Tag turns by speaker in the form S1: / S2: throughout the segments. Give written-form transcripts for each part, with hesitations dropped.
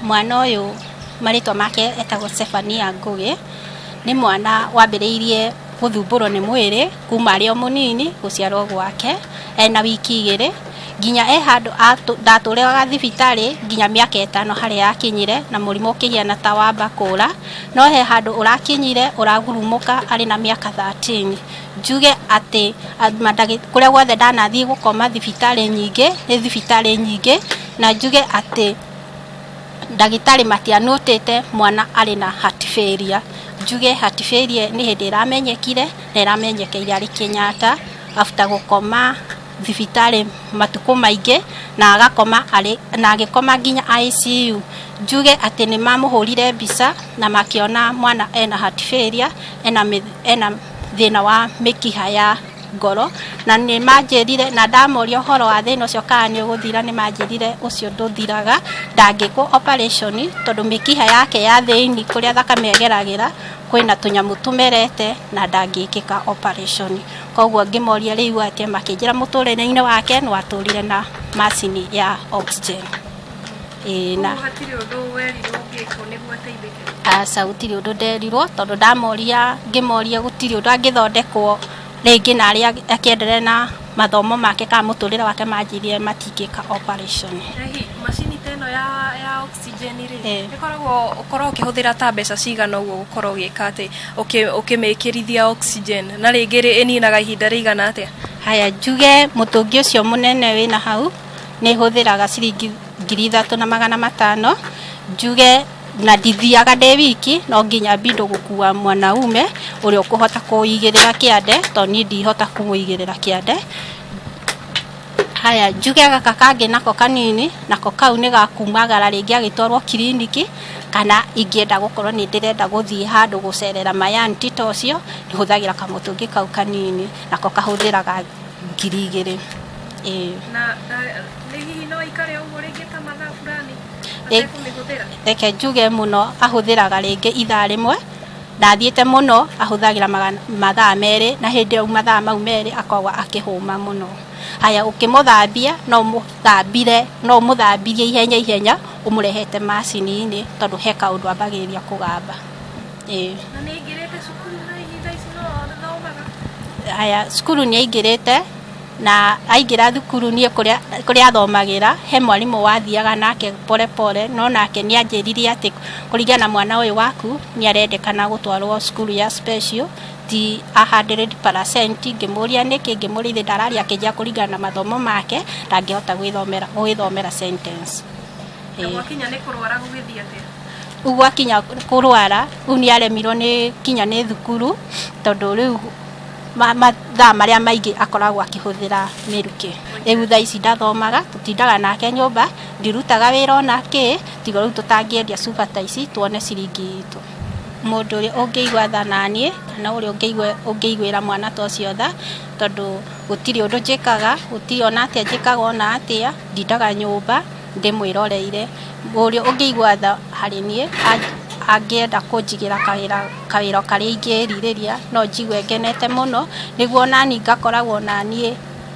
S1: mwana ũyũ marĩtwa make etagwo Stephania Ngugi, nĩ mwana wambĩrĩirie gũthumbũrwo nĩ mwĩrĩ kuma arĩ o mũnini gũciarwo gwake ena wiki 2 nginya handũ ndatũrĩaga thibitarĩ nginya mĩaka 5 harĩa yakinyire na mũrimũ ũkĩhiana ta wa bakũra, no he handũ ũrakinyire ũragurumũka arĩ na mĩaka 13. Njuge atĩ kũrĩa guothe ndanathiĩ gũkoma thibitarĩ nyingĩ na njuge atĩ ndagĩtarĩ matianũtĩte mwana arĩ na heart failure. Njuge heart failure nĩ hĩndĩ ĩramenyekire na ĩramenyekeire arĩ Kenyatta after gũkoma thibitarĩ matukũ maingĩ na agĩkoma nginya ICU. Njuge atĩ nĩ mamũhũrire mbica na makĩona mwana ena heart failure, ena thĩna wa mĩkiha ya ngoro, na nĩ manjĩrire na ndamoria ũhoro wa thĩna ũcio kana nĩ ũgũthira, nĩ manjĩrire ũcio ndũthiraga, ndangĩkwo operation tondũ mĩkiha yake ya thĩinĩ kũrĩa thakame ĩgeragĩra kwĩna tũnyamũ tũmerete na ndangĩkĩka operation. Koguo ngĩmoria rĩu atĩ makĩnjĩra mũtũrĩre-inĩ wake nĩ watũrire na macini ya oxygen. Na
S2: hatirĩ ũndũ werirwo ũngĩkwo nĩguo ateithĩke?
S1: Aca gũtirĩ ũndũ nderirwo tondũ ngĩmoria gũtirĩ ũndũ angĩthondekwo rĩngĩ na arĩa akĩendelee na mathomo make kana mũtũrĩre wake manjĩrire matingĩka operation.
S2: Macini ĩno ya oxygen rĩ ũkorwo ũkĩhũthĩra ta mbeca cigana ũguo gũkorwo ũgĩka atĩ ũkĩmĩkĩrithia oxygen, na rĩngĩ ĩninaga ihinda rĩigana atĩa?
S1: Haya, njuge mũtũngi ũcio mũnene wĩna hau nĩ hũthĩraga ciringi 3,500. Njuge na ndithiaga ndĩ wiki, no nginya mbindũ gũkua mwanaume ũrĩa ũkũhota kũigĩrĩra kĩande tondũ niĩ ndihota kũmũigĩrĩra kĩande. Haya, njuge gaka kangĩ nako kanini, nako kau nĩ gakumagara rĩngĩ agĩtwarwo kiriniki, kana ingĩenda gũkorwo nĩ ndĩrenda gũthiĩ handũ gũcerera mayanti ta ũcio, nĩ hũthagĩra kamũtũngi kau kanini, nako kahũthĩraga 2,000.
S2: Na hihi no ikare ũguo rĩngĩ ta mathaa fulani?
S1: Reke njuge mũno ahũthĩraga rĩngĩ ithaa rĩmwe, ndathiĩte mũno ahũthagĩra mathaa 2, na hĩndĩ ĩyo mathaa mau 2 akoragwo akĩhũma mũno. Haya, ũkĩmũthambia no ũmũthambirie ihenya ũmũrehete macini-inĩ tondũ he kaũndũ ambagĩrĩria kũgamba.
S2: Na nĩ aingĩrĩte cukuru na ihinda ici no athomaga?
S1: Haya, cukuru nĩ aingĩrĩte na aingĩra thukuru niĩ kũrĩa athomagĩra he mwarimũ wathiaga nake pole no nake nĩ anjĩrire atĩ kũringana na mwana ũyũ waku nĩ arendekana gũtwarwo cukuru ya special ti 100%. Ngĩmũria nĩkĩ, ngĩmũria ndararia akĩnjia kũringana na mathomo make ndangĩhota gwĩthomera sentence.
S2: Gwakinya nĩ kũrwara gũgĩthiĩ atĩa?
S1: Gwakinya kũrwara rĩu nĩ aremirwo nĩ kinya nĩ thukuru tondũ rĩu mathaa marĩa maingĩ akoragwo akĩhũthĩra mĩrukĩ. Rĩu thaa ici ndathomaga, tũtindaga nake nyũmba, ndirutaga wĩra ona kĩ, tiga rĩu tũtangĩendia cuba ta ici tuone ciringi itũ. Mũndũ ũrĩa ũngĩigua tha naniĩ kana ũrĩa ũngĩiguĩra mwana ta ũcio tha, tondũ gũtirĩ ũndũ njĩkaga, gũtirĩ ona atĩa njĩkaga ona atĩa, ndindaga nyũmba ndĩmwĩroreire. Ũrĩa ũngĩigua tha harĩ niĩ angĩenda kũnjigĩra kawĩra karĩa ingĩrirĩria no njigue ngenete mũno, nĩguo onani ngakoragwo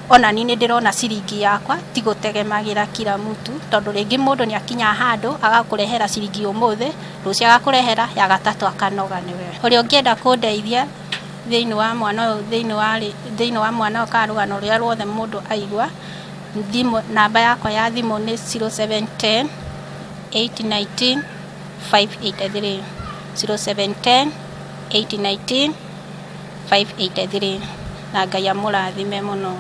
S1: onani nĩ ndĩrona ciringi yakwa ti gũtegemagĩra kila mtu, tondũ rĩngĩ mũndũ nĩ akinya handũ agakũrehera ciringi ũmũthĩ, rũciũ agakũrehera ya gatatũ akanoga nĩwe. Ũrĩa ũngĩenda kũndeithia thĩinĩ wa mwana ũyũ kana rũgano rũrĩa ruothe mũndũ aigua, namba yakwa ya thimũ nĩ 0710 819 583 0710 819 583 na Ngai amũrathime mũno.